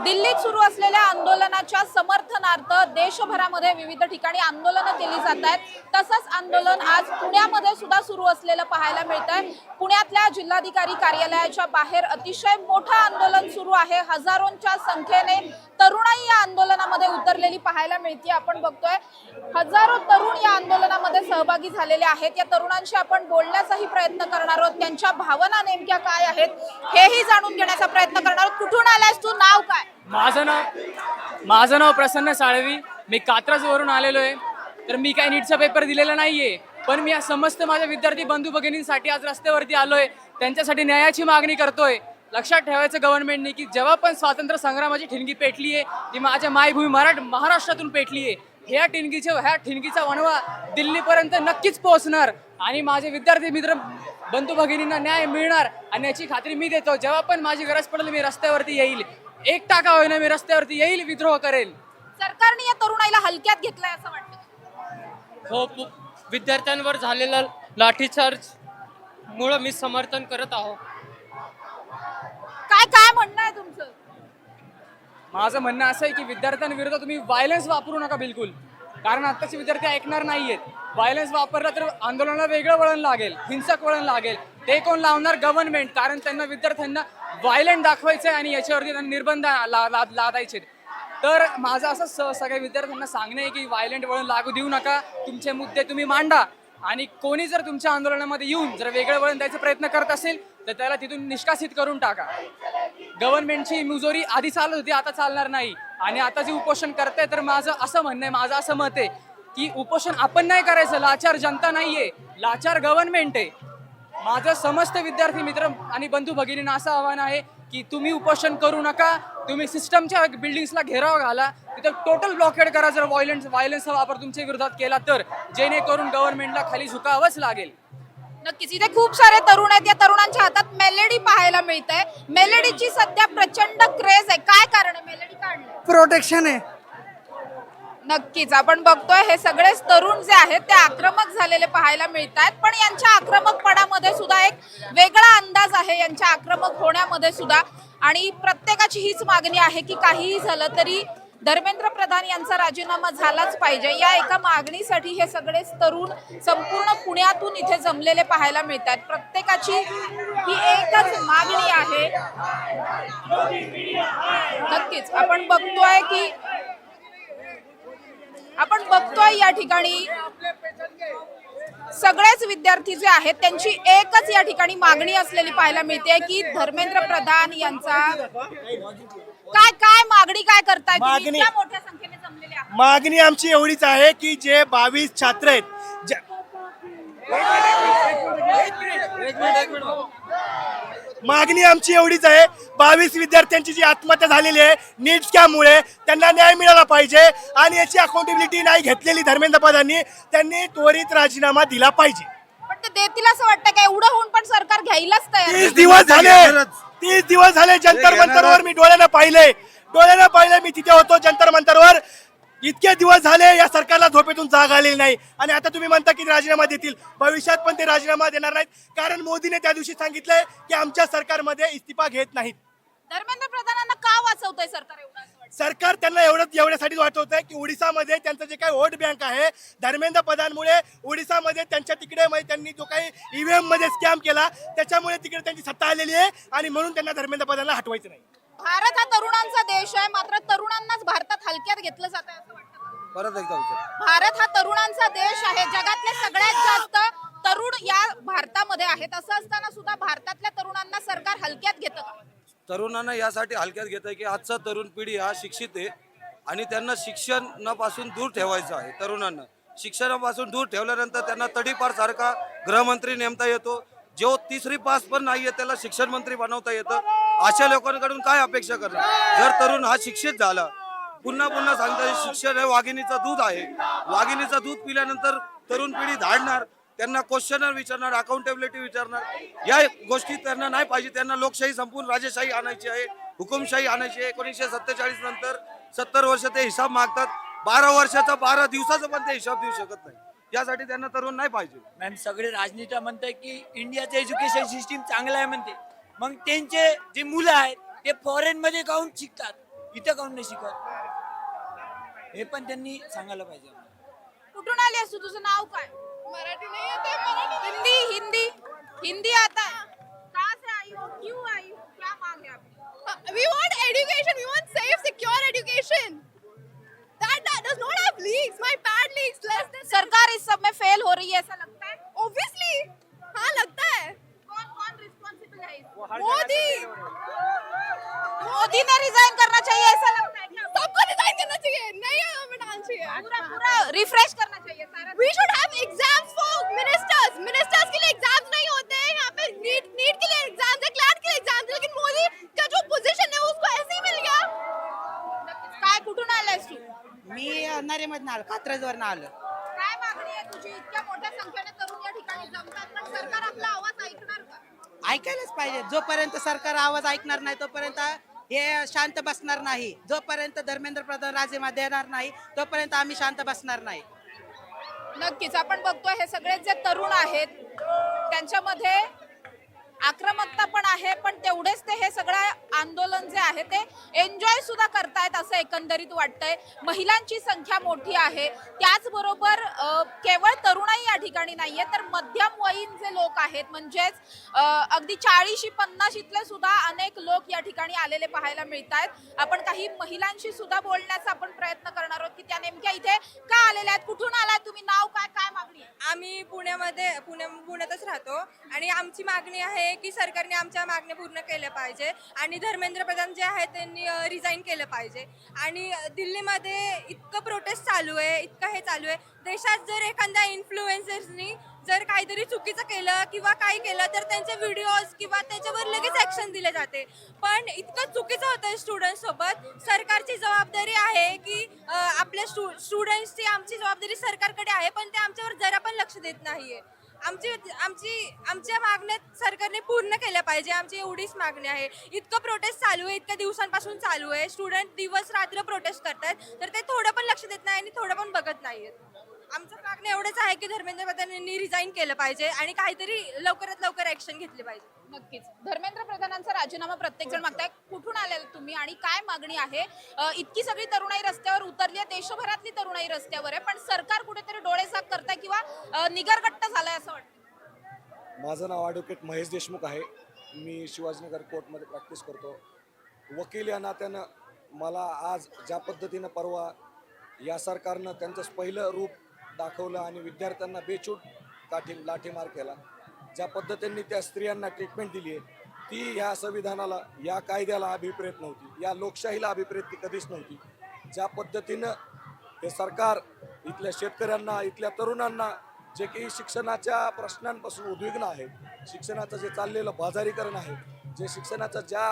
दिल्लीत सुरू असलेल्या आंदोलनाच्या समर्थनार्थ देशभरामध्ये विविध ठिकाणी आंदोलनं केली जात आहेत. तसंच आंदोलन आज पुण्यामध्ये सुद्धा सुरू असलेलं पाहायला मिळतंय. पुण्यातल्या जिल्हाधिकारी कार्यालयाच्या बाहेर अतिशय मोठं आंदोलन सुरू आहे. हजारोंच्या संख्येने तरुणाई या आंदोलनामध्ये उतरलेली पाहायला मिळते. आपण बघतोय हजारो तरुण या आंदोलनामध्ये सहभागी झालेले आहेत. या तरुणांशी आपण बोलण्याचाही प्रयत्न करणार आहोत. त्यांच्या भावना नेमक्या काय आहेत हेही जाणून घेण्याचा प्रयत्न करणार आहोत. कुठून आलायस तू, नाव काय? माझं नाव प्रसन्न साळवी. मी कात्रजवरून आलेलो आहे. तर मी काही नीटचा पेपर दिलेला नाहीये, पण मी समस्त माझ्या विद्यार्थी बंधू भगिनींसाठी आज रस्त्यावरती आलोय. त्यांच्यासाठी न्यायाची मागणी करतोय. लक्षात ठेवायचं गव्हर्नमेंटने की जेव्हा पण स्वातंत्र्य संग्रामाची ठिणगी पेटली आहे ती माझ्या मायभूमी महाराष्ट्रातून पेटली आहे. ह्या ठिणगीचा वणवा दिल्लीपर्यंत नक्कीच पोहोचणार आणि माझे विद्यार्थी मित्र बंधू भगिनींना न्याय मिळणार आणि याची खात्री मी देतो. जेव्हा पण माझी गरज पडेल मी रस्त्यावरती येईल. 1% होईना मी रस्त्यावरती येईल, विद्रोह करेल. सरकारने या तरुणाईला हलक्यात घेतलंय असं वाटतं? हो, विद्यार्थ्यांवर झालेला लाठीचार्ज मुळे मी समर्थन करत आहो. काय काय म्हणणं आहे तुमचं? माझं म्हणणं असं आहे की विद्यार्थ्यांविरुद्ध तुम्ही व्हायलन्स वापरू नका बिलकुल, कारण आत्ताचे विद्यार्थी ऐकणार नाहीयेत. व्हायलन्स वापरला तर आंदोलनाला वेगळं वळण लागेल, हिंसक वळण लागेल. ते कोण लावणार? गव्हर्नमेंट, कारण त्यांना विद्यार्थ्यांना व्हायलंट दाखवायचंय आणि याच्यावरती त्यांना निर्बंध लादायचे. तर माझं असं सगळ्या विद्यार्थ्यांना सांगणं आहे की व्हायलंट वळण लागू देऊ नका. तुमचे मुद्दे तुम्ही मांडा आणि कोणी जर तुमच्या आंदोलनामध्ये येऊन जर वेगळं वळण द्यायचा प्रयत्न करत असेल तर त्याला तिथून निष्कासित करून टाका. गव्हर्नमेंटची मुजोरी आधी चालत होती, आता चालणार नाही. आणि आता जे उपोषण करते तर माझं असं म्हणणं आहे, माझं असं मत आहे की उपोषण आपण नाही करायचं. लाचार जनता नाहीये, लाचार गव्हर्नमेंट आहे. माझं समस्त विद्यार्थी मित्र आणि बंधू भगिनींना असं आव्हान आहे की तुम्ही उपोषण करू नका. तुम्ही सिस्टमच्या बिल्डिंग्सला घेराव घाला, तिथं टोटल ब्लॉकेड करा जर व्हायलन्सचा वापर तुमच्या विरोधात केला तर, जेणेकरून गव्हर्नमेंटला खाली झुकावंच लागेल. नक्कीच. इथे खूप सारे तरुण आहेत. या तरुणांच्या हातात मेलेडी पाहायला मिळत आहे. मेलेडीची सध्या प्रचंड क्रेज आहे. काय कारण आहे मेलेडी काढणं? प्रोटेक्शन आहे. नक्कीच आपण बघतोय हे सगळेच तरुण जे आहेत ते आक्रमक झालेले पाहायला मिळत आहेत. पण यांच्या आक्रमकपणामध्ये सुद्धा एक वेगळा अंदाज आहे, यांच्या आक्रमक होण्यामध्ये सुद्धा. आणि प्रत्येकाची हीच मागणी आहे की काहीही झालं तरी धर्मेंद्र प्रधान यांचा राजीनामा झालाच पाहिजे. या एका मागणीसाठी हे सगळेच तरुण संपूर्ण पुण्यातून इथे जमलेले पाहायला मिळतात. प्रत्येकाची ही एकच मागणी आहे. नक्कीच आपण बघतोय या ठिकाणी सगळेच विद्यार्थी जे आहेत त्यांची एकच या ठिकाणी मागणी असलेली पाहायला मिळते की धर्मेंद्र प्रधान यांचा काय मागणी काय करताय? मागणी मोठ्या संख्येने जमलेले आहेत. मागणी आमची एवढीच आहे की जे 22 छात्र आहेत मागणी आमची एवढीच आहे 22 विद्यार्थ्यांची जी आत्महत्या झालेली आहे नीट स्कॅममुळे, त्यांना न्याय मिळाला पाहिजे. आणि याची अकाउंटेबिलिटी नाही घेतलेली धर्मेंद्र प्रधाननी, त्यांनी त्वरित राजीनामा दिला पाहिजे. पण ते देतील असं वाटतं का? एवढं होऊन पण सरकार घ्यायलाच तयार 30 दिवस झाले जंतर मंतरवर मी डोळ्यानं पाहिलंय. मी तिथे होतो जंतर मंतरवर. इतके दिवस झाले या सरकारला झोपेतून जाग आलेली नाही. आणि आता तुम्ही म्हणता की राजीनामा देतील, भविष्यात पण ते राजीनामा देणार नाहीत, कारण मोदीने त्या दिवशी सांगितलंय की आमच्या सरकारमध्ये इस्तिफा घेत नाहीत. धर्मेंद्र प्रधानांना का वाचवतंय सरकार एवढं असं वाटतं? सरकार त्यांना एवढ्यासाठी वाटत आहे की ओडिसामध्ये त्यांचं जे काही वोट बँक आहे धर्मेंद्र प्रधानमुळे ओडिसामध्ये त्यांच्या तिकडे त्यांनी जो काही ईव्हीएम मध्ये स्कॅम केला त्याच्यामुळे तिकडे त्यांची सत्ता आलेली आहे आणि म्हणून त्यांना धर्मेंद्र प्रधानला हटवायचं नाही. भारत हा तरुणांचा देश आहे, मात्र तरुणांनाच भारतात हलक्यात घेतलं जात आहे असं वाटतं? परत एकदा विचार. भारत हा तरुणांचा देश आहे. जगातले सगळ्यात जास्त तरुण या भारतामध्ये आहेत. असं असताना सुद्धा भारतातल्या तरुणांना सरकार हलक्यात घेतं का? तरुणांना यासाठी हलक्यात घेत आहे की आजचा तरुण पिढी हा शिक्षित आहे आणि त्यांना शिक्षणापासून दूर ठेवायचं आहे. तरुणांना शिक्षणापासून दूर ठेवल्यानंतर त्यांना तडीपार सारखा गृहमंत्री नेमता येतो. जो तिसरी पास पण नाहीये त्याला शिक्षण मंत्री बनवता येतं. अशा लोकांकडून काय अपेक्षा करणार? जर तरुण हा शिक्षित झाला, पुन्हा सांगता शिक्षण हे वाघिणीचं दूध आहे. वाघिणीचं दूध पिल्यानंतर तरुण पिढी धाडणार, त्यांना क्वेश्चनर विचारणार, अकाउंटेबिलिटी विचारणार. या गोष्टी त्यांना नाही पाहिजे. त्यांना लोकशाही संपून राजेशाही आणायची आहे, हुकुमशाही आणायची आहे. 1947 नंतर 70 वर्ष ते हिसाब मागतात. 12 वर्षाचा 12 दिवसाचा पण ते हिसाब देऊ शकत नाही. यासाठी त्यांना तरुण नाही पाहिजे. मॅम सगळे राजनेता म्हणतात की इंडियाचं एज्युकेशन सिस्टीम चांगलं आहे म्हणते, मग त्यांचे जे मुलं आहेत ते फॉरेन मध्ये जाऊन शिकतात. इथं काऊन नाही शिकत हे पण त्यांनी सांगायला पाहिजे. कुठून आली आहेस तू? तुझं नाव काय? मराठी नहीं आता है, मराठी हिंदी हिंदी हिंदी आता है? कहाँ से आई हो? क्यों आई हो? क्या मांग है आपकी? We want education. We want safe, secure education. That does not have leaks. My pad leaks less than. सरकार इस सब में फेल हो रही है ऐसा लगता है? Obviously, हाँ लगता है. कौन कौन रिस्पॉन्सिबल है इसमें? मोदी मोदी ने रिजाइन करना चाहिए ऐसा लगता है क्या? सबको डिजाइन करना चाहिए. नहीं हमें डालना चाहिए. पूरा पूरा रिफ्रेश करना चाहिए सारा. We should have exams for ministers. Ministers के लिए exams नहीं होते हैं. यहाँ पे नीट के लिए exams है, CLAT के लिए exams है. लेकिन मोदी का जो पोजीशन है वो उसको ऐसे ही मिल गया. काय कुठून आलायस तू? मी नरेमधनं आलो, कात्रजवरनं आलो. काय मागणी आहे तुझी? इतक्या मोठ्या संख्येने तरुण या ठिकाणी जमतात पण सरकार आपला आवाज ऐकणार का? ऐकायलाच पाहिजे. जोपर्यंत सरकार आवाज ऐकणार नाही तोपर्यंत हे शांत बसणार नाही. जोपर्यंत धर्मेंद्र प्रधान राजीनामा देणार नाही तोपर्यंत आम्ही शांत बसणार नाही. नक्कीच आपण बघतोय हे सगळे जे तरुण आहेत त्यांच्यामध्ये आक्रमकता पण आहे पण तेवढेच ते हे सगळं आंदोलन जे आहे ते एन्जॉय सुद्धा करतायत असं एकंदरीत वाटतंय. महिलांची संख्या मोठी आहे त्याचबरोबर केवळ तरुणाई या ठिकाणी नाहीये तर मध्यम वयीन जे लोक आहेत म्हणजेच अगदी 40-50 इथले सुद्धा अनेक लोक या ठिकाणी आलेले पाहायला मिळत आहेत. आपण काही महिलांशी सुद्धा बोलण्याचा आपण प्रयत्न करणार आहोत की त्या नेमक्या इथे का आलेल्या आहेत, कुठून आलात तुम्ही, नाव काय, काय मागणी आहे? आम्ही पुण्यातच राहतो आणि आमची मागणी आहे की सरकारने आमच्या मागण्या पूर्ण केल्या पाहिजे आणि धर्मेंद्र प्रधान जे आहेत त्यांनी रिझाईन केलं पाहिजे. आणि दिल्लीमध्ये इतकं प्रोटेस्ट चालू आहे, इतकं हे चालू आहे. देशात जर एखाद्या इन्फ्लुएन्सर्सनी जर काहीतरी चुकीचं केलं किंवा काही केलं तर त्यांचे व्हिडिओज किंवा त्याच्यावर लगेच ॲक्शन दिले जाते. पण इतकं चुकीचं होतं स्टुडंट सोबत. सरकारची जबाबदारी आहे की आपल्या स्टुडंट्सची आमची जबाबदारी सरकारकडे आहे पण ते आमच्यावर जरा पण लक्ष देत नाहीये. आमच्या मागण्या सरकारने पूर्ण केल्या पाहिजे. आमची एवढीच मागणी आहे. इतकं प्रोटेस्ट चालू आहे, इतक्या दिवसांपासून चालू आहे. स्टुडंट दिवस रात्र प्रोटेस्ट करतात तर ते थोडं पण लक्ष देत नाही आणि थोडं पण बघत नाहीयेत. आमचं मागणं एवढंच आहे की धर्मेंद्र प्रधानांनी रिझाईन केलं पाहिजे आणि काहीतरी लवकरात लवकर ऍक्शन घेतली पाहिजे. नक्कीच धर्मेंद्र प्रधानांचा राजीनामा प्रत्येक जण मागताय. कुठून आलेला तुम्ही आणि काय मागणी आहे? इतकी सगळी तरुणाई रस्त्यावर उतरली आहे, देशभरातली तरुणाई रस्त्यावर आहे पण सरकार कुठेतरी डोळेझाक करताय किंवा निगरगट्ट झालाय असं वाटतं. माझं नाव ॲडव्होकेट महेश देशमुख आहे. मी शिवाजीनगर कोर्टमध्ये प्रॅक्टिस करतो. वकील या नात्यानं मला आज ज्या पद्धतीनं परवा या सरकारनं त्यांचं पहिलं रूप दाखवलं आणि विद्यार्थ्यांना बेछूट लाठीमार केला, ज्या पद्धतीने त्या स्त्रियांना ट्रीटमेंट दिली आहे ती ह्या संविधानाला, या कायद्याला अभिप्रेत नव्हती, या लोकशाहीला अभिप्रेत ती कधीच नव्हती. ज्या पद्धतीनं हे सरकार इथल्या शेतकऱ्यांना, इथल्या तरुणांना जे काही शिक्षणाच्या प्रश्नांपासून उद्विग्न आहे, शिक्षणाचं जे चाललेलं बाजारीकरण आहे, जे शिक्षणाचं ज्या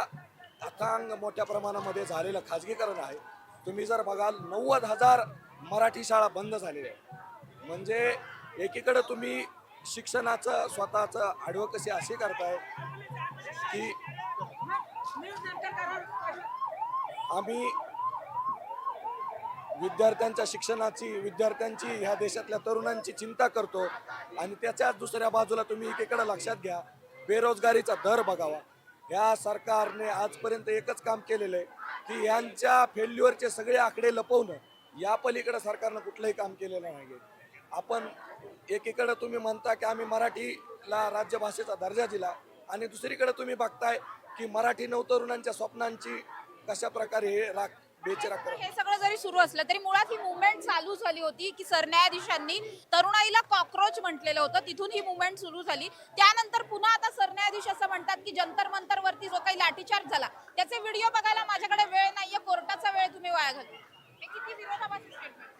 अथांग मोठ्या प्रमाणामध्ये झालेलं खाजगीकरण आहे, तुम्ही जर बघाल 90,000 मराठी शाळा बंद झालेल्या आहेत. म्हणजे एकीकडे तुम्ही शिक्षणाचं स्वतःचं ॲडव्होकसी अशी करताय की आम्ही विद्यार्थ्यांच्या शिक्षणाची, विद्यार्थ्यांची, ह्या देशातल्या तरुणांची चिंता करतो आणि त्याच्याच दुसऱ्या बाजूला तुम्ही एकीकडे लक्षात घ्या बेरोजगारीचा दर बघावा. ह्या सरकारने आजपर्यंत एकच काम केलेलं आहे की यांच्या फेल्युअरचे सगळे आकडे लपवणं. या पलीकडे सरकारनं कुठलंही काम केलेलं नाही. आपण एकीकडे तुम्ही म्हणता की आम्ही मराठीला राज्यभाषेचा दर्जा दिला आणि दुसरीकडे तुम्ही बघताय की मराठी नवतरुणांच्या स्वप्नांची कशा प्रकारे हे बेचिराग हे सगळं जरी सुरू असलं तरी मुळात ही मुवमेंट चालू झाली होती की सरन्यायाधीशांनी तरुणाईला कॉक्रोच म्हटलेलं होतं, तिथून ही मुवमेंट सुरू झाली. त्यानंतर पुन्हा आता सरन्यायाधीश असं म्हणतात की जंतर मंतर वरती जो काही लाठीचार्ज झाला त्याचे व्हिडिओ बघायला माझ्याकडे वेळ नाहीये, कोर्टाचा वेळ तुम्ही वाया घालता. हे किती विरोधाभासी स्टेटमेंट.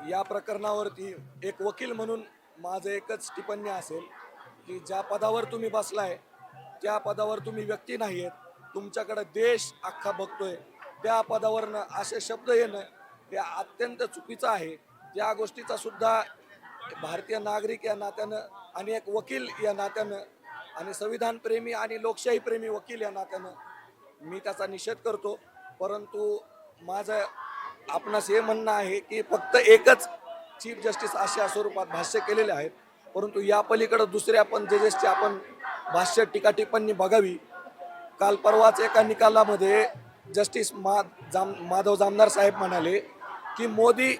या प्रकरणावरती एक वकील म्हणून माझं एकच टिप्पणी असेल की ज्या पदावर तुम्ही बसलाय त्या पदावर तुम्ही व्यक्ती नाही आहेत, तुमच्याकडे देश अख्खा बघतोय. त्या पदावरनं असे शब्द येणं हे अत्यंत चुकीचं आहे. त्या गोष्टीचा सुद्धा भारतीय नागरिक या नात्यानं आणि एक वकील या नात्यानं आणि संविधानप्रेमी आणि लोकशाहीप्रेमी वकील या नात्यानं मी त्याचा निषेध करतो. परंतु माझं आपणास हे म्हणणं आहे की फक्त एकच चीफ जस्टिस अशा स्वरूपात भाष्य केलेले आहेत, परंतु या पलीकडे दुसऱ्या पण जजेसचे आपण भाष्य टीका टिप्पणी बघावी. काल परवाच एका निकालामध्ये जस्टिस माधव जामदार साहेब म्हणाले की मोदी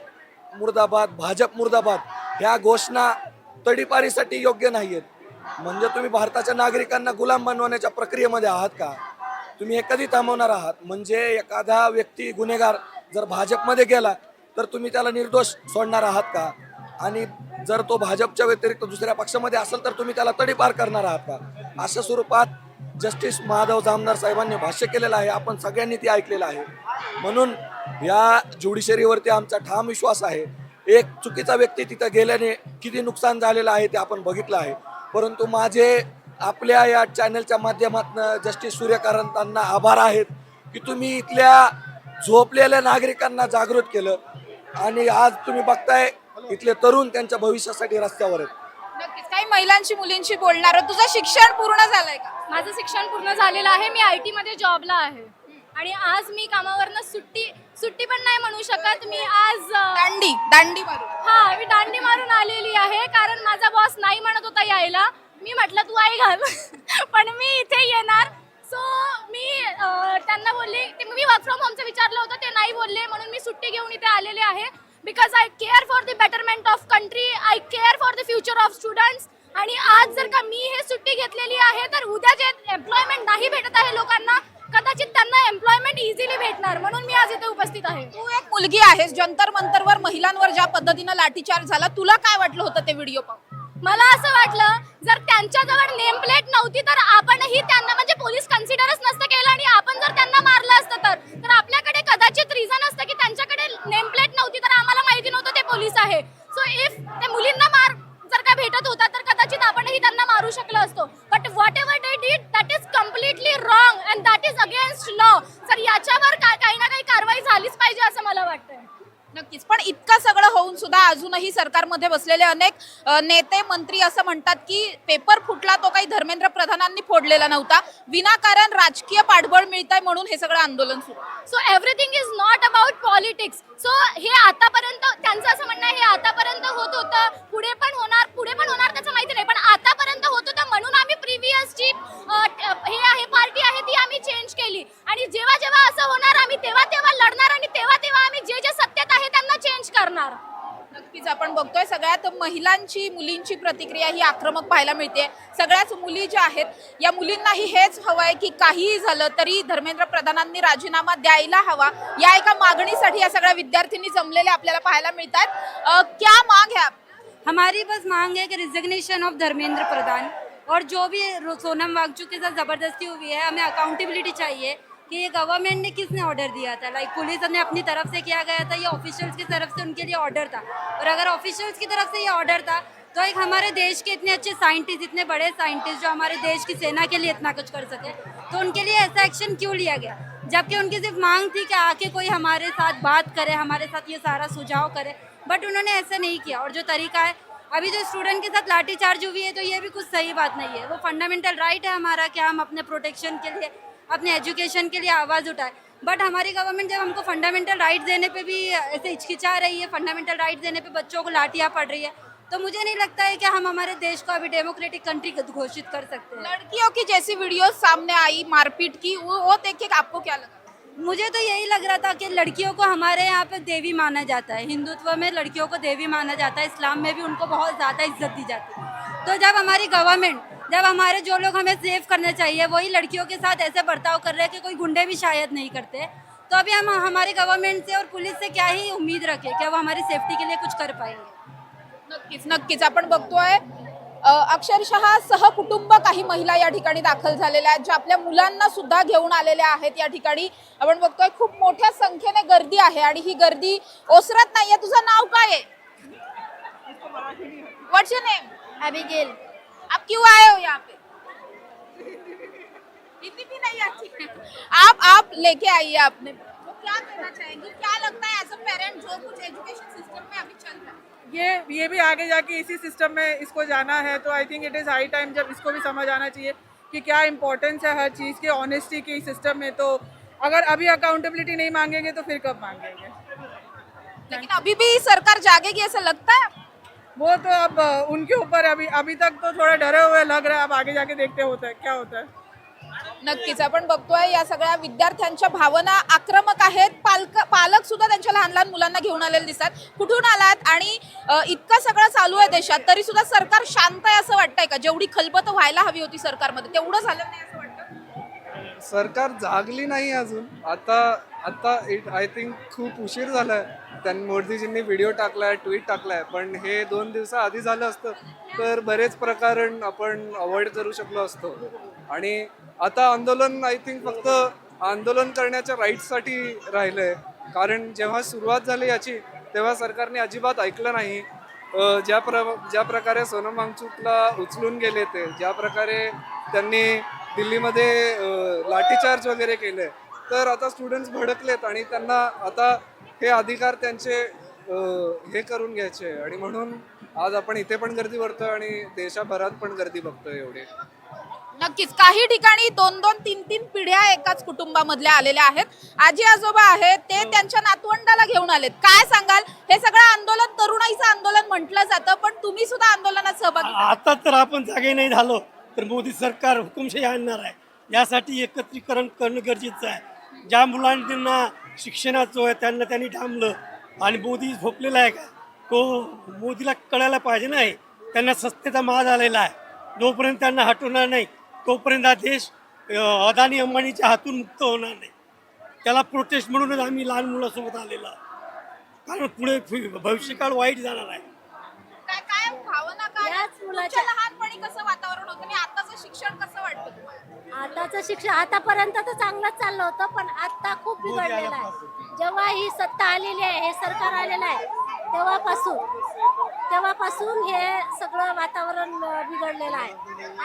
मुर्दाबाद, भाजप मुर्दाबाद ह्या घोषणा तडीपारीसाठी योग्य नाही आहेत. म्हणजे तुम्ही भारताच्या नागरिकांना गुलाम बनवण्याच्या प्रक्रियेमध्ये आहात का? तुम्ही हे कधी थांबवणार आहात? म्हणजे एखादा व्यक्ती गुन्हेगार जर भाजपमध्ये गेला तर तुम्ही त्याला निर्दोष सोडणार आहात का? आणि जर तो भाजपच्या व्यतिरिक्त दुसऱ्या पक्षामध्ये असेल तर तुम्ही त्याला तडीपार करणार आहात का? अशा स्वरूपात जस्टिस माधव जामदार साहेबांनी भाष्य केलेलं आहे. आपण सगळ्यांनी ते ऐकलेलं आहे. म्हणून या ज्युडिशरीवरती आमचा ठाम विश्वास आहे. एक चुकीचा व्यक्ती तिथं गेल्याने किती नुकसान झालेलं आहे ते आपण बघितलं आहे. परंतु माझे आपल्या या चॅनलच्या माध्यमातून जस्टिस सूर्यकांतांना आभार आहेत की तुम्ही इथल्या झोपलेल्या नागरिकांना जागृत केलं आणि आज तुम्ही बघताय इथले तरुण त्यांच्या भविष्यासाठी रस्त्यावर आहेत. नक्कीच. काही महिलांची मुलींची बोलणार. तुझं शिक्षण पूर्ण झालंय का? माझं शिक्षण पूर्ण झालेलं आहे. मी IT मध्ये जॉबला आहे आणि आज मी कामावरनं सुट्टी पण नाही म्हणू शकत. मी आज दांडी मारू. हा, मी दांडी मारून आलेली आहे कारण माझा बॉस नाही म्हणत होता यायला. मी म्हटलं तू आई घाल पण मी इथे येणार. सो मी त्यांना बोलले, मी वर्क फ्रॉम होमचं विचारलं होतं, ते नाही बोलले, म्हणून मी सुट्टी घेऊन इथे आलेले आहे. Because I care for the betterment of country, I care for the future of students. आणि आज जर का मी हे सुट्टी घेतलेली आहे तर उद्या जे एम्प्लॉयमेंट नाही भेटत आहे लोकांना, कदाचित त्यांना एम्प्लॉयमेंट इझिली भेटणार, म्हणून मी आज इथे उपस्थित आहे. तू एक मुलगी आहेस. जंतर मंतरवर महिलांवर ज्या पद्धतीनं लाठीचार्ज झाला, तुला काय वाटलं होतं ते व्हिडिओ पाहून? मला असं वाटलं जर त्यांच्याजवळ नेम प्लेट नव्हती तर आपणही त्यांना, म्हणजे पोलीस कन्सिडरच नसतं केलं आणि आपण जर त्यांना मारलं असतं तर आपल्याकडे कदाचित रिझन असतं की त्यांच्याकडे नेम प्लेट नव्हती तर आम्हाला माहिती नव्हतं ते पोलीस आहे. सो इफ ते मुलींना मार जर का भेटत होता तर कदाचित आपणही त्यांना मारू शकलो असतो. But what ever they did that is completely wrong and that is against law. तर याच्यावर काही ना काही कारवाई झालीच पाहिजे असं मला वाटतंय. नक्कीच. पण इतकं सगळं होऊन सुद्धा अजूनही सरकारमध्ये बसलेले अनेक नेते मंत्री असं म्हणतात की पेपर फुटला तो काही धर्मेंद्र प्रधानांनी फोडलेला नव्हता, विनाकारण राजकीय पाठबळ मिळतंय म्हणून हे सगळं आंदोलन सुरू. So everything is not about politics. So हे आतापर्यंत त्यांचं असं म्हणणं आहे हे आतापर्यंत होत होतं, पुढे पण होणार त्याचं माहिती नाही, पण आतापर्यंत होत होतं म्हणून आम्ही प्रिव्हियस जी हे आहे पार्टी आहे ती आम्ही चेंज केली. आणि जेव्हा जेव्हा असं होणार आम्ही तेव्हा लढणार आणि तेव्हा आम्ही जे सत्तेत आहे त्यांना चेंज करणार. नक्कीच. आपण बघतोय सगळ्यात महिलांची, मुलींची प्रतिक्रिया ही आक्रमक पाहायला मिळते. सगळ्याच मुली ज्या आहेत या मुलींनाही हेच हवंय की काहीही झालं तरी धर्मेंद्र प्रधानांनी राजीनामा द्यायला हवा. या एका मागणीसाठी या सगळ्या विद्यार्थिनी जमलेल्या आपल्याला पाहायला मिळतात. क्या मांग है? हमारी बस मांग है कि रिजिग्नेशन ऑफ धर्मेंद्र प्रधान और जो भी सोनम वांगचुक के साथ ज़बरदस्ती हुई है, हमें अकाउंटेबिलिटी चाहिए कि ये गवर्नमेंट ने किसने ऑर्डर दिया था. लाइक पुलिस ने अपनी तरफ से किया गया था या ऑफिशियल्स की तरफ से उनके लिए ऑर्डर था. और अगर ऑफिशियल्स की तरफ से ये ऑर्डर था तो एक हमारे देश के इतने अच्छे साइंटिस्ट, इतने बड़े साइंटिस्ट जो हमारे देश की सेना के लिए इतना कुछ कर सके, तो उनके लिए ऐसा एक्शन क्यों लिया गया? जबकि उनकी सिर्फ मांग थी कि आके कोई हमारे साथ बात करे, हमारे साथ ये सारा सुझाव करे, बट उन्होंने ऐसा नहीं किया. और जो तरीका है अभी जो स्टूडेंट के साथ लाठीचार्ज हुई है तो ये भी कुछ सही बात नहीं है. वो फंडामेंटल राइट है हमारा कि हम अपने प्रोटेक्शन के लिए, अपने एजुकेशन के लिए आवाज़ उठाए. बट हमारी गवर्नमेंट जब हमको फंडामेंटल राइट देने पे भी ऐसे हिचकिचा रही है, फंडामेंटल राइट देने पे बच्चों को लाठियाँ पड़ रही है, तो मुझे नहीं लगता है कि हम हमारे देश को अभी डेमोक्रेटिक कंट्री घोषित कर सकते हैं. लड़कियों की जैसी वीडियो सामने आई मारपीट की, वो देख के आपको क्या लगा? मुझे तो यही लग रहा था कि लड़कियों को हमारे यहाँ पे देवी माना जाता है. हिंदुत्व में लड़कियों को देवी माना जाता है, इस्लाम में भी उनको बहुत ज़्यादा इज्जत दी जाती है. तो जब हमारी गवर्नमेंट, जब हमारे जो लोग हमें सेव करने चाहिए वही लड़कियों के साथ ऐसे बर्ताव कर रहे हैं कि कोई गुंडे भी शायद नहीं करते, तो अभी हम हमारी गवर्नमेंट से और पुलिस से क्या ही उम्मीद रखें कि वो हमारी सेफ्टी के लिए कुछ कर पाएंगे. नक्कीच नक्कीच. आपण बघतोय अक्षरशः सहकुटुंब काही महिला या ठिकाणी दाखल झालेल्या आहेत, ज्या आपल्या मुलांना सुद्धा घेऊन आलेल्या आहेत. या ठिकाणी आपण बघतोय खूप मोठ्या संख्येने गर्दी आहे आणि ही गर्दी ओसरत नाहीये. तुझं नाव काय आहे? व्हॉट्स योर नेम? अबिगेल. आप क्यों आए हो यहाँ पे? हिंदी भी नहीं आती है. आप लेके आइए आपने. तो क्या कहना चाहेंगे? क्या लगता है एज अ पेरेंट जो कुछ एजुकेशन सिस्टम में अभी चल रहा है, ये भी आगे जाके इसी सिस्टम में इसको जाना है, तो I think it is high time जब इसको भी समझ आना चाहिए कि क्या इम्पोर्टेंस है हर चीज़ की, ऑनेस्टी की सिस्टम में. तो अगर अभी अकाउंटेबिलिटी नहीं मांगेंगे तो फिर कब मांगेंगे? लेकिन अभी भी सरकार जागेगी ऐसा लगता है? वो तो अब उनके ऊपर. अभी तक तो थोड़ा डरे हुए लग रहा है, अब आगे जाके देखते होता है क्या होता है. नक्कीच आपण बघतोय या सगळ्या विद्यार्थ्यांच्या भावना आक्रमक आहेत. पालक सुद्धा त्यांच्या लहान लहान मुलांना घेऊन आलेले दिसतात. कुठून आलात आणि इतकं सगळं चालू आहे देशात तरी सुद्धा सरकार शांत आहे असं वाटतंय का? जेवढी खलबत व्हायला हवी होती सरकारमध्ये तेवढं झालं नाही असं वाटतं? सरकार जागली नाही अजून. आता आय थिंक खूप उशीर झालाय. मोदीजींनी व्हिडिओ टाकलाय, ट्विट टाकलाय, पण हे 2 दिवसाआधी झालं असतं तर बरेच प्रकरण आपण अवॉइड करू शकलो असतो. आणि आता आंदोलन आय थिंक फक्त आंदोलन करण्याच्या राईट्ससाठी राहिलंय. कारण जेव्हा सुरुवात झाली याची तेव्हा सरकारने अजिबात ऐकलं नाही. ज्या प्रकारे सोनम वांगचुकला उचलून गेले ते, ज्या प्रकारे त्यांनी दिल्लीमध्ये लाठीचार्ज वगैरे केले, तर आता स्टुडंट्स भडकलेत आणि त्यांना आता हे अधिकार त्यांचे हे करून घ्यायचे. आणि म्हणून आज आपण इथे पण गर्दी बघतोय आणि देशाभरात पण गर्दी बघतोय एवढे. नक्कीच काही ठिकाणी 2-2, 3-3 पिढ्या एकाच कुटुंबामधल्या आलेल्या आहेत. आजी आजोबा आहेत ते त्यांच्या नातवंडाला घेऊन आलेत. काय सांगाल? हे सगळं आंदोलन तरुणाईचं आंदोलन म्हटलं जातं, पण तुम्ही सुद्धा आंदोलनात सहभागी आता तर आपण जागे नाही झालो तर मोदी सरकार हुकुमशाही आणणार आहे. यासाठी एकत्रीकरण करणं गरजेचं आहे. ज्या मुलांना शिक्षणाचं आहे त्यांनी डांबलं आणि मोदी झोपलेला आहे का? तो मोदीला कळायला पाहिजे नाही. त्यांना सत्तेचा माज आलेला आहे. जोपर्यंत त्यांना हटवणार नाही तोपर्यंत हा देश अदानी अंबानीच्या हातून मुक्त होणार नाही. त्याला प्रोटेस्ट म्हणूनच आम्ही लहान मुलासोबत आलेला, कारण पुढे भविष्यकाळ वाईट जाणार आहे. काय भावना काय? याच मुलाच्या- तुमच्या लहानपणी कसं वातावरण होतं आणि आताचं शिक्षण कसं वाटतं तुम्हाला? आताचं शिक्षण आतापर्यंत तर चांगलंच चाललं होतं, पण आता खूप बिघडलेलं आहे. जेव्हा ही सत्ता आलेली आहे, हे सरकार आलेलं आहे, तेव्हापासून हे सगळं वातावरण बिघडलेलं आहे.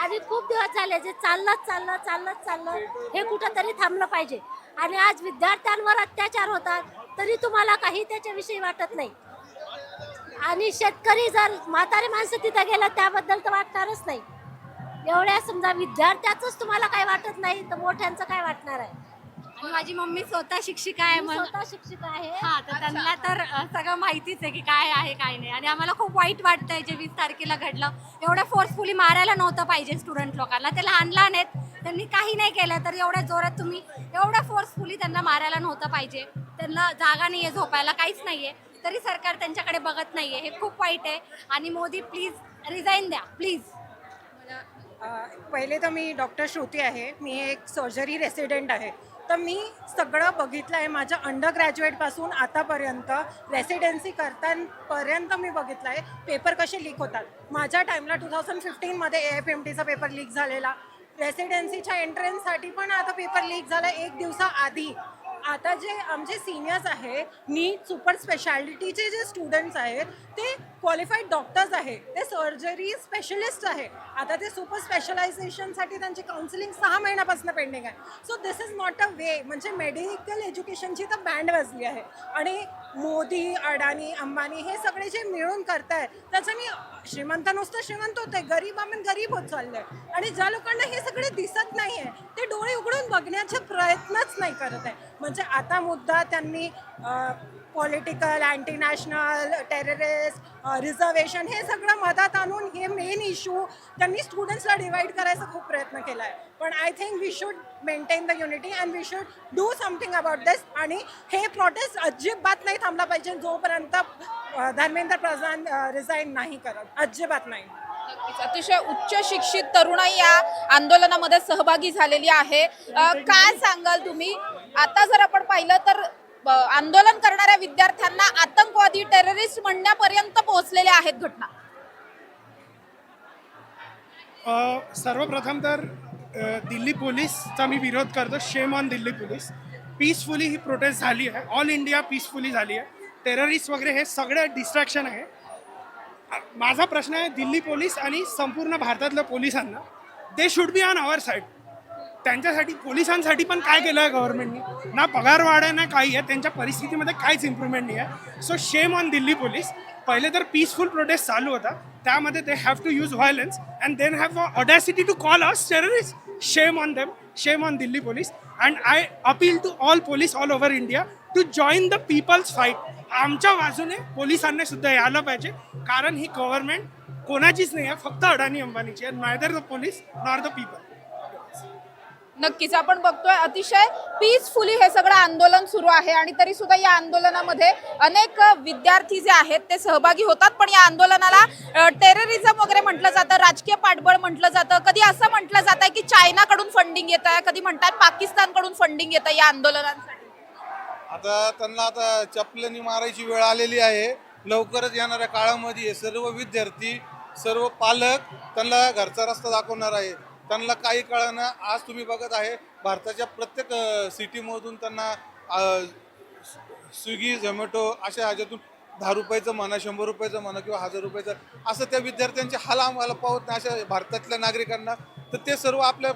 आणि खूप दिवस झाले जे चाललं हे कुठंतरी थांबलं पाहिजे. आणि आज विद्यार्थ्यांवर अत्याचार होतात तरी तुम्हाला काही त्याच्याविषयी वाटत नाही. आणि शेतकरी जर म्हातारी माणसं तिथं गेलं त्याबद्दल तर वाटणारच नाही. एवढ्या समजा विद्यार्थ्याचंच तुम्हाला काय वाटत नाही तर मोठ्यांचं काय वाटणार आहे? आणि माझी मम्मी स्वतः शिक्षिका आहे. मी स्वतः शिक्षिका आहे. हा, तर त्यांना तर सगळं माहितीच आहे की काय आहे काय नाही. आणि आम्हाला खूप वाईट वाटतंय जे 20 तारखेला घडलं. एवढं फोर्सफुली मारायला नव्हतं पाहिजे स्टुडंट लोकांना. ते लहान लहान आहेत, त्यांनी काही नाही केलं तर एवढ्या जोरात तुम्ही एवढ्या फोर्सफुली त्यांना मारायला नव्हतं पाहिजे. त्यांना जागा नाहीये, झोपायला काहीच नाहीये, तरी सरकार त्यांच्याकडे बघत नाहीये. हे खूप वाईट आहे. आणि मोदी प्लीज रिझाईन द्या प्लीज. पहिले तर मी डॉक्टर श्रुती आहे. मी एक सर्जरी रेसिडेंट आहे. तर मी सगळं बघितलं आहे. माझ्या अंडर ग्रॅज्युएटपासून आतापर्यंत रेसिडेन्सी करतापर्यंत मी बघितलं आहे पेपर कसे लीक होतात. माझ्या टाईमला 2015मध्ये AFMTचा पेपर लीक झालेला. रेसिडेन्सीच्या एंट्रन्ससाठी पण आता पेपर लीक झाला 1 दिवसाआधी. आता जे आमचे सिनियर्स आहे, नीट सुपर स्पेशालिटीचे जे स्टुडंट्स आहेत ते क्वालिफाईड डॉक्टर्स आहे, ते सर्जरी स्पेशलिस्ट आहे. आता ते सुपर स्पेशलायझेशनसाठी त्यांची काउन्सिलिंग 6 महिन्यापासून पेंडिंग आहे. So this is not a way. म्हणजे मेडिकल एज्युकेशनची तर बँड वाजली आहे. आणि मोदी, अडानी, अंबानी हे सगळे जे मिळून करतायत त्याचं मी श्रीमंत नुसतं श्रीमंत होते, गरीब आम्ही गरीब होत चालले. आणि ज्या लोकांना हे सगळे दिसत नाही आहे ते डोळे उघडून बघण्याचा प्रयत्नच नाही करत आहे. म्हणजे आता मुद्दा त्यांनी political, anti national, terrorist, reservation हे सगळं मधात आणून हे मेन इश्यू त्यांनी स्टुडंट्सला डिवाइड करायचा खूप प्रयत्न केला आहे. पण I think we should maintain the unity and we should do something about this. आणि हे प्रोटेस्ट अजिबात नाही थांबला पाहिजे जोपर्यंत धर्मेंद्र प्रधान रिझाईन नाही करत. अजिबात नाही. नक्कीच अतिशय उच्च शिक्षित तरुणाई या आंदोलनामध्ये सहभागी झालेली आहे. काय सांगाल तुम्ही? आता जर आपण पाहिलं तर आंदोलन करणाऱ्या विद्यार्थ्यांना आतंकवादी, टेररिस्ट म्हणण्यापर्यंत पोहोचलेल्या आहेत घटना. सर्वप्रथम तर दिल्ली पोलीसचा मी विरोध करतो. शेम on Delhi police. Peacefully he prostate झाली आहे. ऑल इंडिया पीसफुली झाली आहे. टेररिस्ट वगैरे हे सगळे डिस्ट्रॅक्शन आहे. माझा प्रश्न आहे दिल्ली पोलीस आणि संपूर्ण भारतातल्या पोलिसांना, they should be on our side. त्यांच्यासाठी पोलिसांसाठी पण काय केलं आहे गव्हर्नमेंटने? ना पगार वाढ आहे ना काही आहे. त्यांच्या परिस्थितीमध्ये काहीच इम्प्रूव्हमेंट नाही आहे. सो शेम ऑन दिल्ली पोलीस. पहिले तर पीसफुल प्रोटेस्ट चालू होता, त्यामध्ये they have to use violence and then have audacity to call us terrorist. Shame on them. Shame on Delhi police. And I appeal to all police all over India to join the people's fight. आमच्या बाजूने पोलिसांनी सुद्धा यायला पाहिजे, कारण ही government कोणाचीच नाही आहे, फक्त अडानी अंबानीची आहे. Neither the police nor the people. नक्कीच आपण बघतोय अतिशय पीसफुली हे सगळं आंदोलन सुरू आहे आणि तरी सुद्धा या आंदोलनामध्ये अनेक विद्यार्थी जे आहेत ते सहभागी होतात. पण या आंदोलनाला टेररिझम वगैरे म्हटलं जातं, राजकीय पाठबळ म्हटलं जातं. कधी असं म्हटलं जात आहे की चायनाकडून फंडिंग येत आहे, कधी म्हणतात पाकिस्तानकडून फंडिंग येतं या आंदोलनांसाठी. आता त्यांना आता चपलनी मारायची वेळ आलेली आहे. लवकरच येणाऱ्या काळामध्ये हे सर्व विद्यार्थी, सर्व पालक त्यांना घरचा रस्ता दाखवणार आहे. त्यांना काही कळना. आज तुम्ही बघत आहे भारताच्या प्रत्येक सिटीमधून त्यांना स्विगी, झोमॅटो अशा ह्याच्यातून 10 रुपयाचं म्हणा, 100 रुपयाचं म्हणा किंवा 1000 रुपयाचं, असं त्या विद्यार्थ्यांचे हाल आम्हाला पावत नाही अशा भारतातल्या नागरिकांना. तर ते सर्व आपल्या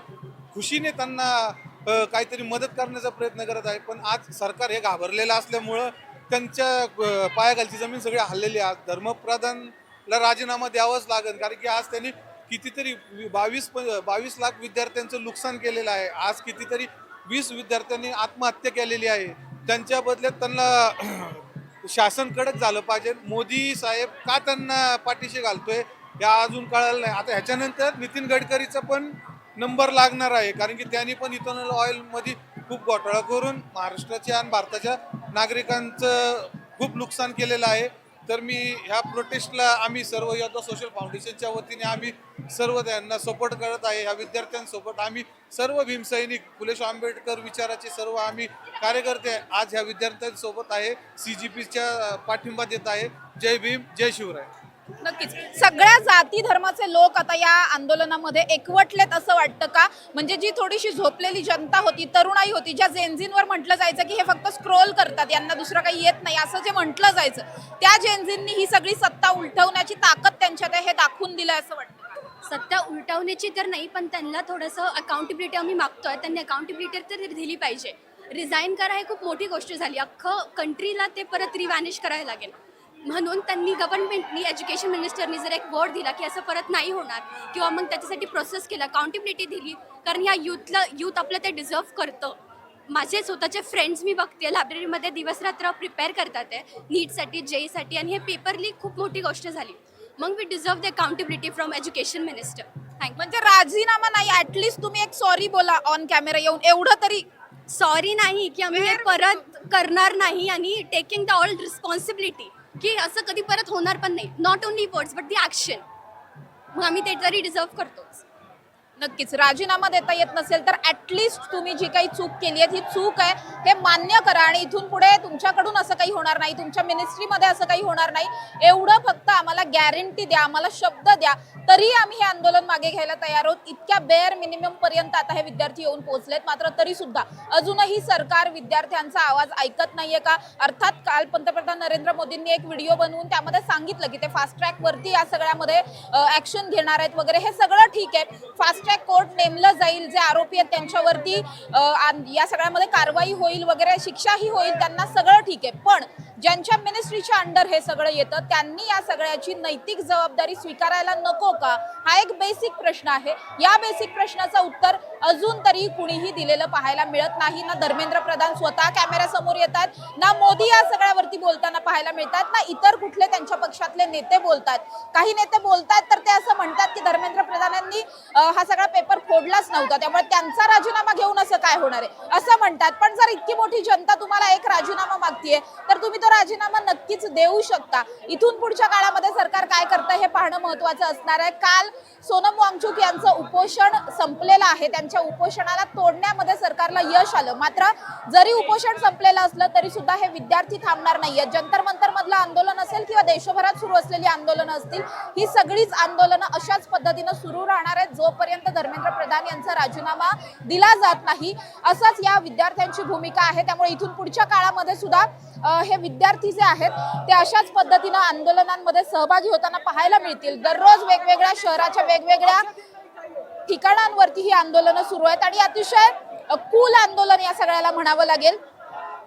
खुशीने त्यांना काहीतरी मदत करण्याचा प्रयत्न करत आहे. पण आज सरकार हे घाबरलेलं असल्यामुळं त्यांच्या पायाखालची जमीन सगळी हल्लेली आहे. धर्मप्रधानला राजीनामा द्यावाच लागेल, कारण की आज त्यांनी कितीतरी 22 लाख विद्यार्थ्यांचं नुकसान केलेलं आहे. आज कितीतरी 20 विद्यार्थ्यांनी आत्महत्या केलेली आहे. त्यांच्या बदल्यात त्यांना शासन कडक झालं पाहिजे. मोदी साहेब का त्यांना पाठीशी घालतोय या अजून कळलं नाही. आता ह्याच्यानंतर नितीन गडकरीचा पण नंबर लागणार आहे, कारण की त्यांनी पण इथेनॉल ऑइलमध्ये खूप घोटाळा करून महाराष्ट्राच्या आणि भारताच्या नागरिकांचं खूप नुकसान केलेलं आहे. तर मी ह्या प्रोटेस्टला आम्ही सर्व यादव सोशल फाउंडेशनच्या वतीने आम्ही सर्व त्यांना सपोर्ट करत आहे. ह्या विद्यार्थ्यांसोबत आम्ही सर्व भीमसैनिक, फुले आंबेडकर विचाराचे सर्व आम्ही कार्यकर्ते आज ह्या विद्यार्थ्यांसोबत आहे. CGPच्या पाठिंबा देत आहे. जय भीम, जय शिवराय. नक्कीच सगळ्या जाती धर्माचे लोक आता या आंदोलनामध्ये एकवटलेत असं वाटतं का? म्हणजे जी थोडीशी झोपलेली जनता होती, तरुणाई होती, ज्या जेनझींवर म्हटलं जायचं की हे फक्त स्क्रोल करतात, यांना दुसरं काही येत नाही असं जे म्हटलं जायचं, त्या जेनझींनी ही सगळी सत्ता उलटवण्याची ताकद त्यांच्यात आहे हे दाखवून दिलं असं वाटतं. सत्ता उलटवण्याची तर नाही, पण त्यांना थोडंसं अकाउंटेबिलिटी आम्ही मागतोय. त्यांनी अकाउंटेबिलिटी तर दिली पाहिजे. रिझाईन करा ही खूप मोठी गोष्ट झाली. अख्खं कंट्रीला ते परत रिवॅनिश करायला लागेल. म्हणून त्यांनी गव्हर्नमेंटनी, एज्युकेशन मिनिस्टरनी जर एक वर्ड दिला की असं परत नाही होणार, किंवा मग त्याच्यासाठी प्रोसेस केला, अकाउंटेबिलिटी दिली, कारण ह्या यूथ आपलं ते डिझर्व करतं. माझे स्वतःचे फ्रेंड्स मी बघते लायब्ररीमध्ये दिवसरात्र प्रिपेअर करतात आहे नीटसाठी, जेईसाठी, आणि हे पेपर लीक खूप मोठी गोष्ट झाली. मग we deserve the accountability from education minister. Thank you. म्हणजे राजीनामा नाही, ॲटलिस्ट तुम्ही एक सॉरी बोला ऑन कॅमेरा येऊन, एवढं तरी. सॉरी नाही की आम्ही हे परत करणार नाही, आणि टेकिंग द ऑल रिस्पॉन्सिबिलिटी की असं कधी परत होणार पण नाही. Not only words but the action. मग आम्ही ते तरी डिझर्व करतोच. नक्कीच राजीनामा देता येत नसेल तर ॲटलिस्ट तुम्ही जी काही चूक केली आहे ही चूक आहे हे मान्य करा, आणि इथून पुढे तुमच्याकडून असं काही होणार नाही, तुमच्या मिनिस्ट्रीमध्ये असं काही होणार नाही, एवढं फक्त आम्हाला गॅरंटी द्या, आम्हाला शब्द द्या, तरी आम्ही हे आंदोलन मागे घ्यायला तयार आहोत. इतक्या बेअर मिनिमम पर्यंत आता हे विद्यार्थी येऊन पोहोचलेत. मात्र तरी सुद्धा अजूनही सरकार विद्यार्थ्यांचा आवाज ऐकत नाहीये का? अर्थात काल पंतप्रधान नरेंद्र मोदींनी एक व्हिडिओ बनवून त्यामध्ये सांगितलं की ते फास्ट ट्रॅक वरती या सगळ्यामध्ये ऍक्शन घेणार आहेत वगैरे, हे सगळं ठीक आहे. फास्ट ट्रॅक कोर्ट नेमलं जाईल, जे आरोपी आहेत त्यांच्यावरती या सगळ्यामध्ये कारवाई होईल वगैरे, शिक्षाही होईल त्यांना, सगळं ठीक आहे. पण ज्यांच्या मिनिस्ट्रीच्या अंडर हे सगळं येतं त्यांनी या सगळ्याची नैतिक जबाबदारी स्वीकारायला नको का? हा एक बेसिक प्रश्न आहे. या बेसिक प्रश्नाचं उत्तर अजून तरी कुणीही दिलेलं पाहायला मिळत नाही. ना धर्मेंद्र प्रधान स्वतः कॅमेऱ्यासमोर येतात, ना मोदी या सगळ्यावरती बोलताना पाहायला मिळतात, ना इतर कुठले त्यांच्या पक्षातले नेते बोलतात. काही नेते बोलतात तर ते असं म्हणतात की धर्मेंद्र प्रधानांनी हा सगळा पेपर फोडलाच नव्हता, त्यामुळे त्यांचा राजीनामा घेऊन असं काय होणार आहे असं म्हणतात. पण जर इतकी मोठी जनता तुम्हाला एक राजीनामा मागतीये तर तुम्ही तो राजीनामा नक्कीच देऊ शकता. इथून पुढच्या काळामध्ये सरकार काय करतं हे पाहणं महत्त्वाचं असणार आहे. काल सोनम वांगचुक यांचं उपोषण संपलेलं आहे, त्यांच्या उपोषणाला तोडण्यामध्ये सरकारला यश आलं. मात्र जरी उपोषण संपलेलं असलं तरी सुद्धा हे विद्यार्थी थांबणार नाहीये. जंतर मंतर मधलं आंदोलन असेल किंवा देशभरात सुरू असलेली आंदोलनं असतील, ही सगळीच आंदोलनं अशाच पद्धतीनं सुरू राहणार आहेत जोपर्यंत धर्मेंद्र प्रधान यांचा राजीनामा दिला जात नाही. असंच या विद्यार्थ्यांची भूमिका आहे. त्यामुळे इथून पुढच्या काळामध्ये सुद्धा हे विद्यार्थी जे आहेत ते अशाच पद्धतीनं आंदोलनांमध्ये सहभागी होताना पाहायला मिळतील. दररोज वेगवेगळ्या शहराच्या वेगवेगळ्या ठिकाणांवरती ही आंदोलनं सुरू आहेत, आणि अतिशय कूल आंदोलन या सगळ्याला म्हणावं लागेल.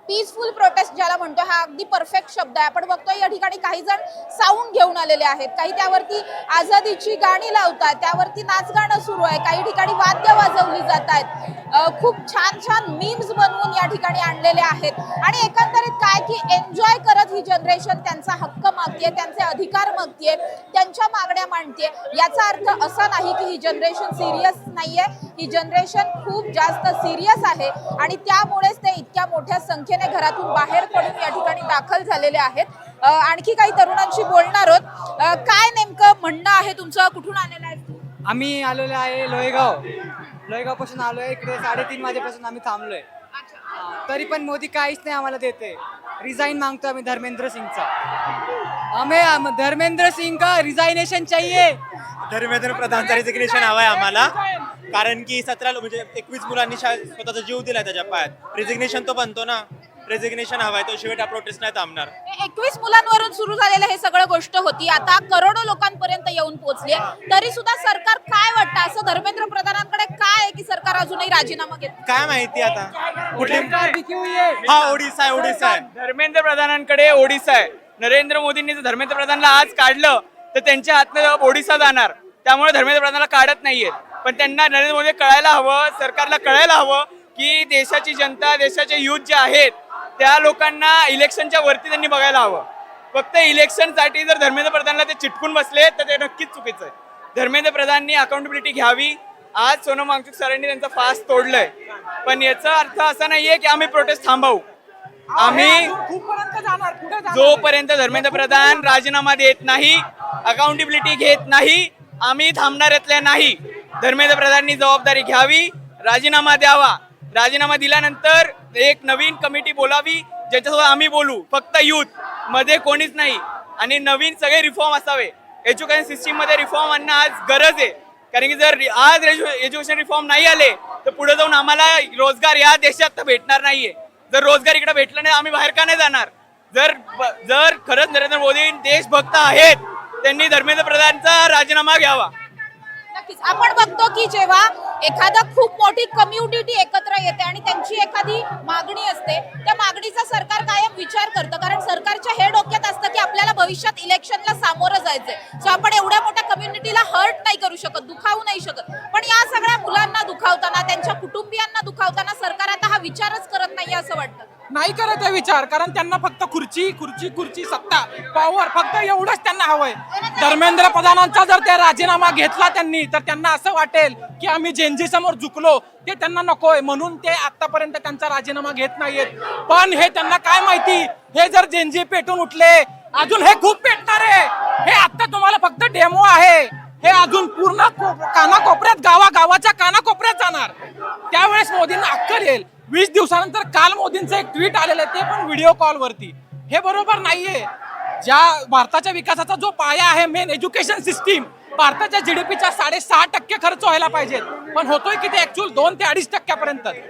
पीसफुल प्रोटेस्ट ज्याला म्हणतो, हा अगदी परफेक्ट शब्द आहे. आपण बघतोय या ठिकाणी काही जण साऊंड घेऊन आलेले आहेत, काही त्यावरती आझादीची गाणी लावतात, त्यावरती नाचगाणं सुरू आहे, काही ठिकाणी वाद्य वाजवली जात आहेत. खूप छान छान मीम्स बनवून या ठिकाणी आणलेले आहेत, आणि एकंदरीत काय की एन्जॉय करत ही जनरेशन त्यांचा हक्क मागतेय, त्यांचे अधिकार मागतेय, त्यांच्या मागण्या मांडतेय. याचा अर्थ असा नाही की ही जनरेशन सिरियस नाहीये. ही जनरेशन खूप जास्त सिरियस आहे आणि त्यामुळेच ते इतक्या मोठ्या संख्येने घरातून बाहेर पडून या ठिकाणी दाखल झालेले आहेत। आणखी काही तरुणांशी बोलणार आहोत। काय नेमकं म्हणणं आहे तुमचं, कुठून आलेलं आहे? आम्ही आलेलो आहे लोहेगाव पासून आलोय इकडे 3:30 वाजेपासून आम्ही थांबलोय। तरी पण मोदी काहीच नाही आम्हाला देते। रिजाइन मांगतो आम्ही धर्मेंद्र सिंगचा। हमें धर्मेंद्र सिंग का रिजाइनेशन चाहिए। धर्मेंद्र प्रधानचा रेजिग्नेशन हवाय आम्हाला, कारण की 21 मुलांनी स्वतःचा जीव दिला त्याच्या पायात। रेजिग्नेशन तो बनतो ना, रेजिग्नेशन हवाय, तो शिवाय प्रोटेस्ट नाही थांबणार। 21 मुलांवरून सुरू झालेलं हे सगळं गोष्ट होती, आता करोडो लोकांपर्यंत येऊन पोहोचली। तरी सुद्धा सरकार काय वाटतं, असं धर्मेंद्र प्रधानांकडे काय आहे की सरकार अजूनही राजीनामा घेत? काय माहिती आता कुठे? हा ओडिसा आहे। धर्मेंद्र प्रधानांकडे ओडिसा आहे। नरेंद्र मोदींनी जर धर्मेंद्र प्रधानला आज काढलं तर त्यांच्या हातनं ओडिसा जाणार, त्यामुळे धर्मेंद्र प्रधानला काढत नाहीयेत। पण त्यांना नरेंद्र मोदी कळायला हवं, सरकारला कळायला हवं की देशाची जनता, देशाचे युथ जे आहेत त्या लोकांना इलेक्शनच्या वरती त्यांनी बघायला हवं। फक्त इलेक्शनसाठी जर धर्मेंद्र प्रधानला ते चिटकून बसले तर ते नक्कीच चुकीचं आहे। धर्मेंद्र प्रधाननी अकाउंटेबिलिटी घ्यावी। आज सोनम वांगचुक सरांनी त्यांचा फास्ट तोडलंय, पण याचा अर्थ असा नाहीये की आम्ही प्रोटेस्ट थांबवू। आम्ही जोपर्यंत धर्मेंद्र प्रधान राजीनामा देत नाही, अकाउंटेबिलिटी घेत नाही, आम्ही थांबणाऱ्यातल्या नाही। धर्मेंद्र प्रधाननी जबाबदारी घ्यावी, राजीनामा द्यावा। राजीनामा दिल्यानंतर एक नवीन कमिटी बोलावी ज्याच्यासोबत आम्ही बोलू, फक्त युथ मध्ये कोणीच नाही, आणि नवीन सगळे रिफॉर्म असावे। एज्युकेशन सिस्टीम मध्ये रिफॉर्म आणणं आज गरज आहे, कारण की जर आज एज्युकेशन रिफॉर्म नाही आले तर पुढे जाऊन आम्हाला रोजगार या देशात भेटणार नाहीये। जर रोजगार इकडे भेटला नाही आम्ही बाहेर का नाही जाणार? जर खरंच नरेंद्र मोदी देशभक्त आहेत त्यांनी धर्मेंद्र प्रधानचा राजीनामा घ्यावा। नक्कीच आपण बघतो की जेव्हा एखादा खूप मोठी कम्युनिटी एकत्र येते आणि त्यांची एखादी मागणी असते, त्या मागणीचा सरकार कायम विचार करतं, कारण सरकारच्या हे डोक्यात असतं की आपल्याला भविष्यात इलेक्शनला सामोरं जायचंय। सो आपण एवढ्या मोठ्या कम्युनिटीला हर्ट नाही करू शकत, दुखावू नाही शकत। पण या सगळ्या मुलांना दुखावताना, त्यांच्या कुटुंबियांना दुखावताना सरकार आता हा विचारच करत नाही असं वाटतं। नाही करत आहे विचार, कारण त्यांना फक्त खुर्ची, सत्ता, पॉवर, फक्त एवढंच त्यांना हवंय। धर्मेंद्र प्रधानांचा जर त्या राजीनामा घेतला त्यांनी तर त्यांना असं वाटेल की आम्ही जेनजी समोर झुकलो, ते त्यांना नकोय, म्हणून ते आतापर्यंत त्यांचा राजीनामा घेत नाहीयेत। पण हे त्यांना काय माहिती, हे जर जेनजी पेटून उठले अजून हे खूप पेटणार आहे। हे आता तुम्हाला फक्त डेमो आहे, हे अजून पूर्ण कानाकोपऱ्यात, गावाच्या कानाकोपऱ्यात जाणार, त्यावेळेस मोदींना अक्कल येईल। 20 दिवसानंतर काल मोदींचं एक ट्विट आलेलं आहे, ते पण व्हिडिओ कॉल वरती। हे बरोबर नाहीये। ज्या भारताच्या विकासाचा जो पाया आहे, मेन एज्युकेशन सिस्टीम, भारताच्या जीडीपीच्या 6.5% खर्च व्हायला पाहिजे, पण होतोय किती ऍक्च्युअल 2 ते 2.5%।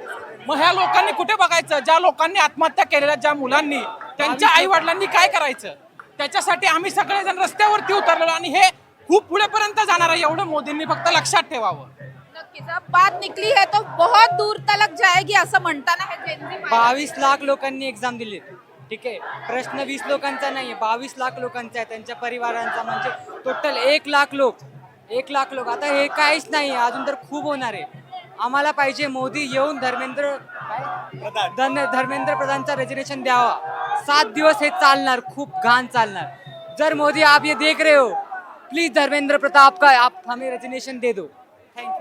मग ह्या लोकांनी कुठे बघायचं? ज्या लोकांनी आत्महत्या केलेल्या, ज्या मुलांनी, त्यांच्या आई वडिलांनी काय करायचं? त्याच्यासाठी आम्ही सगळेजण रस्त्यावरती उतरलेलो आणि हे खूप पुढेपर्यंत जाणार आहे, एवढं मोदींनी फक्त लक्षात ठेवावं। नक्कीच बात निकली है तो बहुत दूर तलक जाएगी असं म्हणताना हे जेनजी 22 लाख लोकांनी एक्झाम दिली, ठीक आहे। प्रश्न 20 लोकांचा नाहीये, 22 लाख लोकांचा आहे, त्यांच्या परिवारांचा, म्हणजे टोटल 1 लाख लोक। आता हे काहीच नाही, अजून तर खूप होणार आहे। आम्हाला पाहिजे मोदी येऊन धर्मेंद्र प्रधानचा रेजिग्नेशन द्यावा। 7 दिवस हे चालणार, खूप घाण चालणार। जर मोदी आप ये देख रहे हो, प्लीज धर्मेंद्र प्रताप का आप हमें रेजिग्नेशन दे दो।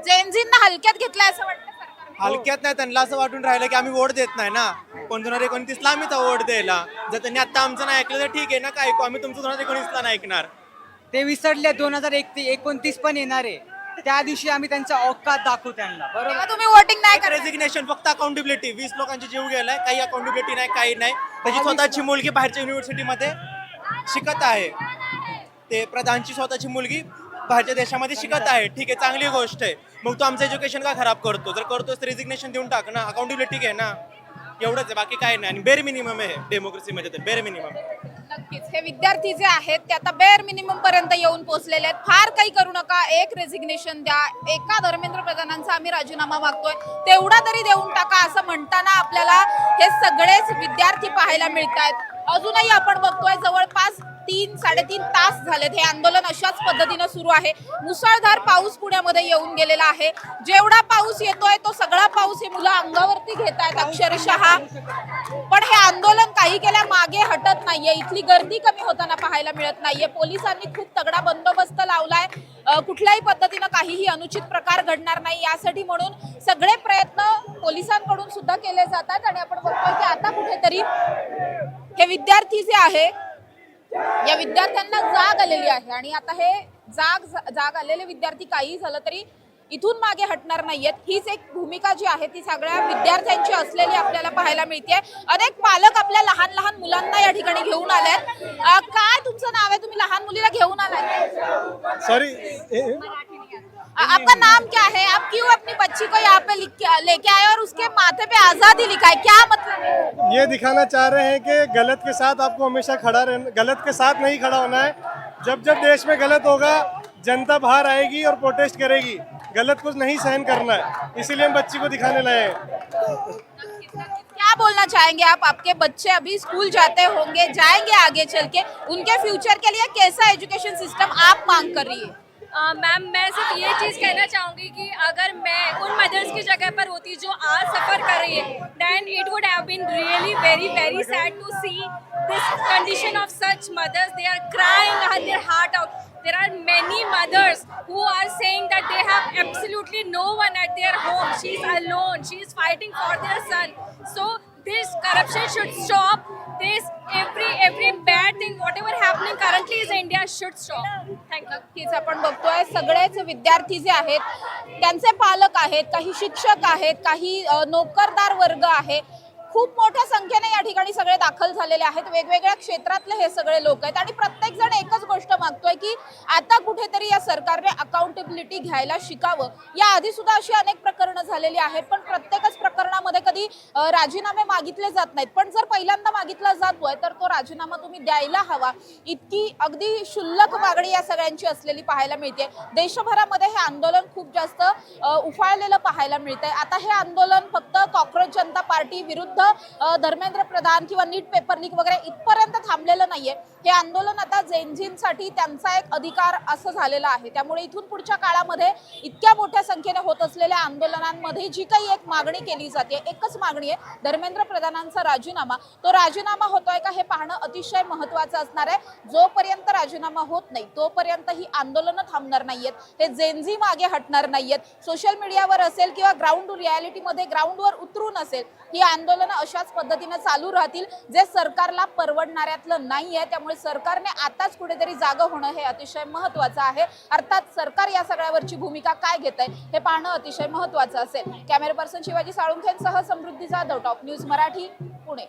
जेनजींना हलक्यात घेतलाय असं वाटतं सरकारने? हलक्यात नाही, त्यांना असं वाटून राहिलं की आम्ही वोट देत नाही ना, 2029ला आम्हीच वोट द्यायला। जर त्यांनी आता आमचं नाही ऐकलं तर ठीक आहे ना, काय ऐकू आम्ही तुमचं 2019ला नाही ऐकणार। ते विसरले 2029 पण येणार आहे, त्या दिवशी आम्ही त्यांचा औकात दाखवू त्यांना, बरोबर? तेव्हा तुम्ही वोटिंग नाही करणार? रेजिग्नेशन फक्त अकाउंटेबिलिटी, 20 लोकांचे जीव गेलाय, काही अकाउंटेबिलिटी नाही, काही नाही। त्याची स्वतःची मुलगी बाहेरच्या युनिव्हर्सिटीमध्ये शिकत आहे, ते प्रधानची स्वतःची मुलगी बाहेरच्या देशामध्ये शिकत आहे, ठीक आहे, चांगली गोष्ट आहे। मग तो आमचं एज्युकेशन का खराब करतो? जर करतोस तर रेजिग्नेशन देऊन टाक ना, अकाउंटेबिलिटी घे ना, एवढंच आहे, बाकी काय नाही। आणि बेर मिनिमम आहे डेमोक्रेसीमध्ये, तर बेर मिनिमम। नक्कीच हे विद्यार्थी जे आहेत ते आता बेअर मिनिमम पर्यंत येऊन पोहोचलेले आहेत। फार काही करू नका, एक रेजिग्नेशन द्या, एका धर्मेंद्र प्रधानांचा आम्ही राजीनामा मागतोय तेवढा तरी देऊन टाका असं म्हणताना आपल्याला हे सगळेच विद्यार्थी पाहायला मिळत आहेत। अजूनही आपण बघतोय जवळपास 3-3.5 तास झालेत हे आंदोलन अशाच पद्धतीनं सुरू आहे. मुसळधार पाऊस पुण्यामध्ये येऊन गेलेला आहे. जेवढा पाऊस येतोय तो सगळा पाऊस हे मुलं अंगावरती घेत आहेत अक्षरशः. पण हे आंदोलन काही केल्या मागे हटत नाहीये. इथली गर्दी कमी होताना पाहायला मिळत नाहीये. पोलिसांनी खूप तगडा बंदोबस्त लावलाय. कुठल्याही पद्धतीनं काहीही अनुचित प्रकार घडणार नाही यासाठी म्हणून सगळे प्रयत्न पोलिसांकडून सुद्धा केले जातात. आणि आपण बघतोय की आता कुठेतरी हे विद्यार्थी जे आहे या विद्यार्थ्यांना जाग आलेली आहे आणि आता हे जाग आलेले विद्यार्थी काही झालं तरी इथून मागे हटणार नाहीयेत. हीच एक भूमिका जी आहे ती सगळ्या विद्यार्थ्यांची असलेली आपल्याला पाहायला मिळते. अनेक पालक आपल्या लहान लहान मुलांना या ठिकाणी घेऊन आलेत. काय तुमचं नाव आहे? तुम्ही लहान मुलीला घेऊन आलाय? सॉरी, आपका नाम क्या है? आप क्यों अपनी बच्ची को यहाँ पे लेके आए और उसके माथे पे आजादी लिखा है, क्या मतलब है? ये दिखाना चाह रहे हैं कि गलत के साथ आपको हमेशा खड़ा रहना, गलत के साथ नहीं खड़ा होना है. जब जब देश में गलत होगा जनता बाहर आएगी और प्रोटेस्ट करेगी. गलत कुछ नहीं सहन करना है, इसीलिए हम बच्ची को दिखाने लाए हैं. क्या बोलना चाहेंगे आप? आपके बच्चे अभी स्कूल जाते होंगे, जाएंगे आगे चल के, उनके फ्यूचर के लिए कैसा एजुकेशन सिस्टम आप मांग कर रही है? मैम मैं सिर्फ ये चीज़ कहना चाहूँगी कि अगर मैं उन मदर्स की जगह पर होती जो आज सफ़र कर रही है, then it would have been really very sad to see this condition of such mothers. They are crying their heart out. There are many mothers who are saying that they have absolutely no one at their home. She is alone. She is fighting for their son. So this corruption should stop. This every bad thing, whatever happening currently is India, should stop. Thank you. नक्कीच आपण बघतोय सगळेच विद्यार्थी जे आहेत त्यांचे पालक आहेत, काही शिक्षक आहेत, काही नोकरदार वर्ग आहे. खूप मोठ्या संख्येने या ठिकाणी सगळे दाखल झालेले आहेत. वेगवेगळ्या क्षेत्रातले हे सगळे लोक आहेत आणि प्रत्येक जण एकच गोष्ट मागतोय की आता कुठेतरी या सरकारने अकाउंटेबिलिटी घ्यायला शिकावं. या आधी सुद्धा अशी अनेक प्रकरणं झालेली आहेत पण प्रत्येकच प्रकरणामध्ये कधी राजीनामे मागितले जात नाहीत. पण जर पहिल्यांदा मागितला जातोय तर तो राजीनामा तुम्ही द्यायला हवा. इतकी अगदी क्षुल्लक मागणी या सगळ्यांची असलेली पाहायला मिळते. देशभरामध्ये हे आंदोलन खूप जास्त उफाळलेलं पाहायला मिळतंय. आता हे आंदोलन फक्त कॉक्रोच जनता पार्टी विरुद्ध धर्मेंद्र प्रधान किंवा नीट पेपर लीक वगैरे इथपर्यंत थांबलेलं नाहीये. हे आंदोलन आता जेनझींसाठी त्यांचा एक अधिकार असं झालेला आहे. त्यामुळे इथून पुढच्या काळामध्ये इतक्या मोठ्या संख्येने होत असलेल्या आंदोलनांमध्ये जी काही एक मागणी केली जाते, एकच मागणी आहे धर्मेंद्र प्रधानांचा राजीनामा. तो राजीनामा होतोय का हे पाहणं अतिशय महत्त्वाचं असणार आहे. जोपर्यंत राजीनामा होत नाही तोपर्यंत ही आंदोलनं थांबणार नाहीयेत. हे जेनझी मागे हटणार नाहीयेत. सोशल मीडियावर असेल किंवा ग्राउंड रियालिटीमध्ये ग्राउंडवर उतरून असेल ही आंदोलनं अशाच पद्धतीने चालू राहतील जे सरकारला परवडणाऱ्यातलं नाहीये. त्यामुळे सरकारने आताच कुठेतरी जागं होणं हे अतिशय महत्त्वाचं आहे. अर्थात सरकार या सगळ्यावरची भूमिका काय घेतंय हे पाहणं अतिशय महत्त्वाचं असेल. कॅमेरा पर्सन शिवाजी साळुंखेंसह समृद्धी जाधव, टॉप न्यूज मराठी, पुणे.